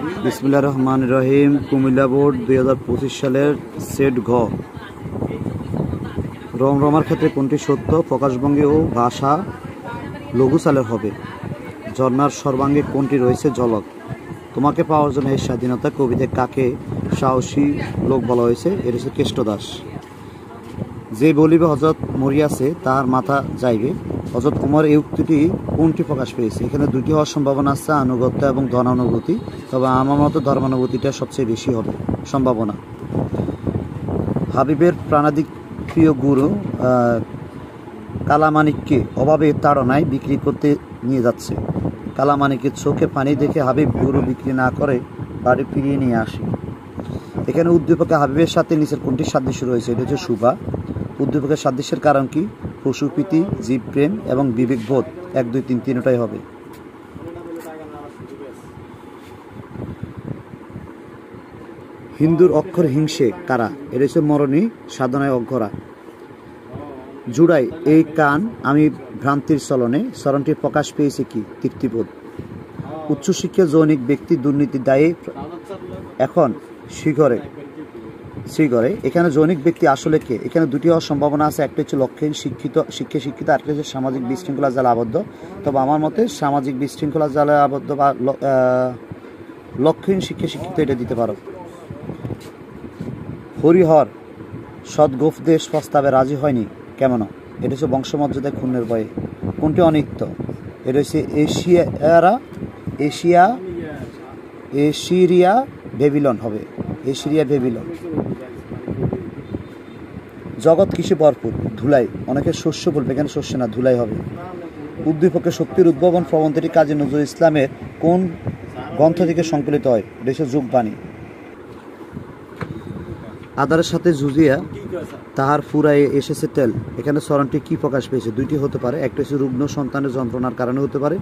বিসমিল্লাহির রহমানির রহিম। কুমিল্লা বোর্ড 2025 সালের সেট ঘ। রমরমার ক্ষেত্রে কোনটি সত্য? প্রকাশভঙ্গি ও ভাষা লঘু সালের হবে। ঝর্ণার সর্বাঙ্গে কোনটি রয়েছে? ঝলক। তোমাকে পাওয়ার জন্য এই স্বাধীনতা কবিতে কাকে সাহসী লোক বলা হয়েছে? এর হচ্ছে কেষ্টদাস। যে বলিবে হযরত মরিয়াছে তাহার মাথা যাইবে। হযরত ওমর এই উক্তিটি কোনটি প্রকাশ পেয়েছে? এখানে দুটি হওয়ার সম্ভাবনা আছে, আনুগত্য এবং ধর্মানুভূতি। তবে আমার মতো ধর্মানুভূতিটা সবচেয়ে বেশি হবে সম্ভাবনা। হাবিবের প্রাণাধিক প্রিয় গুরু কালামানিককে অভাবে তাড়নায় বিক্রি করতে নিয়ে যাচ্ছে। কালামানিকের চোখে পানি দেখে হাবিব গুরু বিক্রি না করে বাড়ি ফিরিয়ে নিয়ে আসে। এখানে উদ্দীপকে হাবিবের সাথে নিচের কোনটির সাদৃশ্য রয়েছে? এটা হচ্ছে শুভা। উদ্দীপকের সাদৃশ্যের কারণ কি? পশুপ্রীতি, জীবপ্রেম এবং বিবেকবোধ। 1, 2, 3 তিনটাই হবে। হিন্দুর অক্ষর হিংসে কারা? এটা হচ্ছে মরণী সাধনায় অঘরা। জুড়াই এই কান আমি ভ্রান্তির চলনে চরণটি প্রকাশ পেয়েছে কি? তৃপ্তিবোধ। উচ্চশিক্ষা যৌনিক ব্যক্তি দুর্নীতির দায়ী এখন শ্রীঘরে। এখানে যৌনিক ব্যক্তি আসলে কে? এখানে দুটি হওয়ার সম্ভাবনা আছে। একটা হচ্ছে লক্ষ্যহীন শিক্ষিত, আরেকটা হচ্ছে সামাজিক বিশৃঙ্খলা জালে আবদ্ধ। তবে আমার মতে সামাজিক বিশৃঙ্খলা জালে আবদ্ধ বা লক্ষ্যহীন শিক্ষিত এটা দিতে পারো। হরিহর সদ্গোপদেশ প্রস্তাবে রাজি হয়নি কেমন? এটা হচ্ছে বংশমর্যাদায় ক্ষুণ্ণের ভয়ে। কোনটি অনিত্য? এটা হচ্ছে এশিরিয়া বেবিলন হবে। এশিরিয়া বেবিলন। জগৎ কিসে ভরপুর? ধুলাই। অনেকে শস্য বলবে, এখানে শস্য না, ধুলাই হবে। উদ্দীপকে শক্তির উদ্ভাবন প্রবন্ধটি কাজী নজরুল ইসলামের কোন গ্রন্থ থেকে সংকলিত হয়? এটা হচ্ছে যুগবাণী। আদারের সাথে জুজিয়া তাহার ফুরায় এসেছে তেল। এখানে চরণটি কি প্রকাশ পেয়েছে? দুইটি হতে পারে। একটা হচ্ছে রুগ্ন সন্তানের যন্ত্রণার কারণে হতে পারে,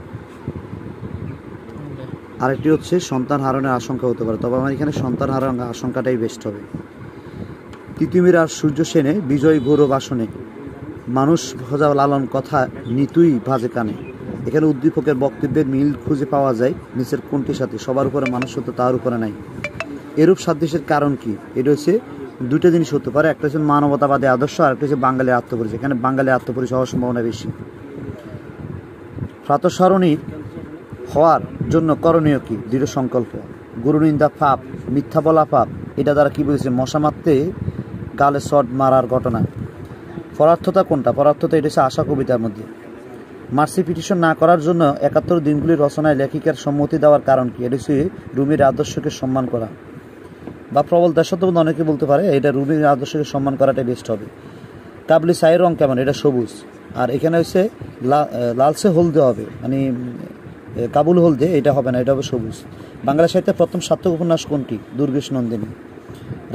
আরেকটি হচ্ছে সন্তান হারানোর আশঙ্কা হতে পারে। তবে আমার এখানে সন্তান হারানোর আশঙ্কাটাই বেস্ট হবে। তিতুমির আর সূর্য সেনে বিজয় গৌরব আসনে মানুষ ভজা লালন কথা নিতুই ভাজে কানে। এখানে উদ্দীপকের বক্তব্যের মিল খুঁজে পাওয়া যায় নিচের কোনটির সাথে? সবার উপরে মানুষ হতো, তার উপরে নাই। এরূপ সাদৃশ্যের কারণ কি? এটা হচ্ছে দুইটা জিনিস হতে পারে। একটা হচ্ছে মানবতাবাদী আদর্শ, আর একটা হচ্ছে বাঙালি আত্মপরিচয়। এখানে বাঙালি আত্মপরিচয় হওয়ার সম্ভাবনা বেশি। প্রাতঃস্মরণী হওয়ার জন্য করণীয় কি? দৃঢ় সংকল্প। গুরুনিন্দা পাপ, মিথ্যা বলা পাপ। এটা দ্বারা কি বলেছে? মশা মারতে গালে শট মারার ঘটনা। পরার্থতা কোনটা? পরার্থতা এটা হচ্ছে আশা কবিতার মধ্যে। মার্সি পিটিশন না করার জন্য 71 দিনগুলির রচনায় লেখিকার সম্মতি দেওয়ার কারণ কি? এটা হচ্ছে রুমির আদর্শকে সম্মান করা বা প্রবল দেশাত্মবোধ। অনেকে বলতে পারে এটা রুমির আদর্শকে সম্মান করাটাই বেস্ট হবে। কাবলি চায়ের রং কেমন? এটা সবুজ। আর এখানে হচ্ছে লালচে হলদে হবে, মানে কাবুল হলদে, এটা হবে না, এটা হবে সবুজ। বাংলা সাহিত্যের প্রথম সার্থক উপন্যাস কোনটি? দুর্গেশ নন্দিনী।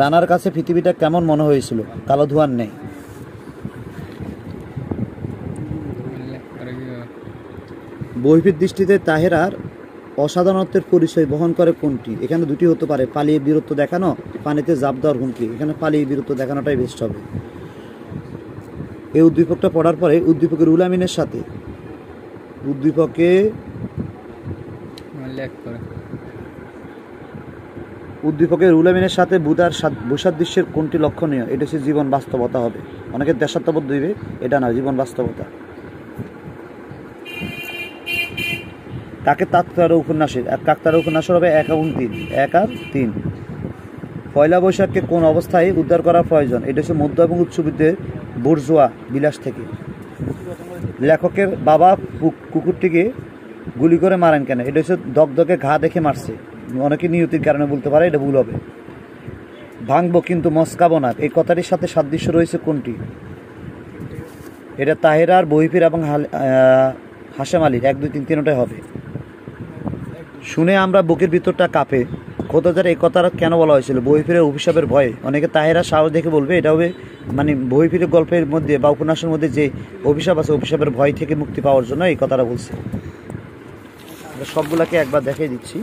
রানার কাছে পৃথিবীটা কেমন মনে হয়েছিল? কালো ধোঁয়ার নেই। বহির্বিদ দৃষ্টিতে তাহেরার অসাধারণত্বের পরিচয় বহন করে কোনটি? এখানে দুটি হতে পারে। পালিয়ে বীরত্ব দেখানো, পানিতে জাপ দেওয়ার হুমকি। এখানে পালিয়ে বীরত্ব দেখানোটাই বেস্ট হবে। এই উদ্দীপকটা পড়ার পরে উদ্দীপকের উলামিনের সাথে ভূসাদৃশ্যের কোনটি লক্ষণীয়? এটা হচ্ছে জীবন বাস্তবতা হবে। অনেকে দেশাত্মবোধ দিবে, এটা না, জীবন বাস্তবতা। কাকতারা উপন্যাসের হবে 1 এবং 3। 1 আর 3। পয়লা বৈশাখকে কোন অবস্থায় উদ্ধার করা প্রয়োজন? এটা হচ্ছে মধ্য এবং উচ্চবিত্তের বুর্জোয়া বিলাস থেকে। লেখকের বাবা কুকুরটিকে গুলি করে মারেন কেন? এটা হচ্ছে দগদগে ঘা দেখে মারছে। অনেকে নিয়তির কারণে বলতে পারে, এটা ভুল হবে। ভাঙবো কিন্তু মস্কাবো না, এই কথাটির সাথে সাদৃশ্য রয়েছে কোনটি? এটা তাহেরার, বহিফির এবং হাশেম আলীর। 1, 2, 3 তিনটাই হবে। শুনে আমরা বুকের ভিতরটা কাঁপে, খোদাদের এই কথাটা কেন বলা হয়েছিল? বহিফিরের অভিশাপের ভয়ে। অনেকে তাহেরা সাহস দেখে বলবে এটা হবে মানে বহিফিরের গল্পের মধ্যে বা উপন্যাসের মধ্যে যে অভিশাপ আছে, অভিশাপের ভয় থেকে মুক্তি পাওয়ার জন্য এই কথাটা বলছে। সবগুলাকে একবার দেখিয়ে দিচ্ছি।